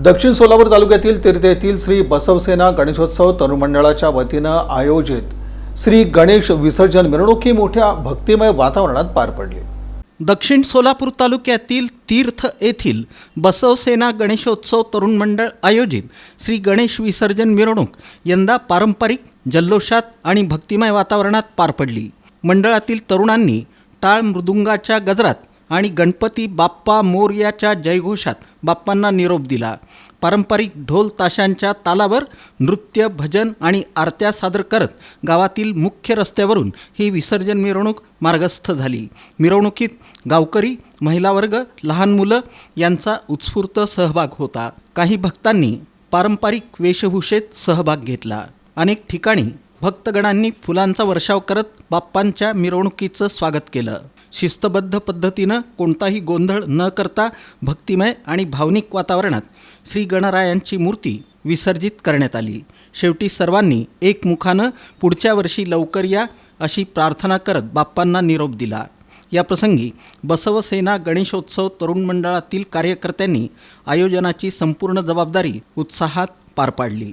दक्षिण सोलापूर तालुक्यातील तीर्थ येथील श्री बसवसेना गणेशोत्सव तरुण मंडळाच्या वतीनं आयोजित श्री गणेश विसर्जन मिरवणूक ही मोठ्या भक्तिमय वातावरणात पार पडली। दक्षिण सोलापूर तालुक्यातील तीर्थ येथील बसवसेना गणेशोत्सव तरुण मंडळ आयोजित श्री गणेश विसर्जन मिरवणूक यंदा पारंपरिक जल्लोषात आणि भक्तिमय वातावरणात पार पडली। मंडळातील तरुणांनी टाळ मृदुंगाच्या गजरात आणि गणपती बाप्पा मोरयाच्या जयघोषात बाप्पांना निरोप दिला। पारंपरिक ढोल ताशांच्या तालावर नृत्य भजन आणि आरत्या सादर करत गावातील मुख्य रस्त्यावरून ही विसर्जन मिरवणूक मार्गस्थ झाली। मिरवणुकीत गावकरी, महिला वर्ग, लहान मुलं यांचा उत्स्फूर्त सहभाग होता। काही भक्तांनी पारंपरिक वेशभूषेत सहभाग घेतला। अनेक ठिकाणी भक्तगणांनी फुलांचा वर्षाव करत बाप्पांच्या मिरवणुकीचं स्वागत केलं। शिस्तबद्ध पद्धतीनं कोणताही गोंधळ न करता भक्तिमय आणि भावनिक वातावरणात श्री गणरायांची मूर्ती विसर्जित करण्यात आली। शेवटी सर्वांनी एकमुखानं पुढच्या वर्षी लवकर या अशी प्रार्थना करत बाप्पांना निरोप दिला। या प्रसंगी बसवसेना गणेशोत्सव तरुण मंडळातील कार्यकर्त्यांनी आयोजनाची संपूर्ण जबाबदारी उत्साहात पार पाडली।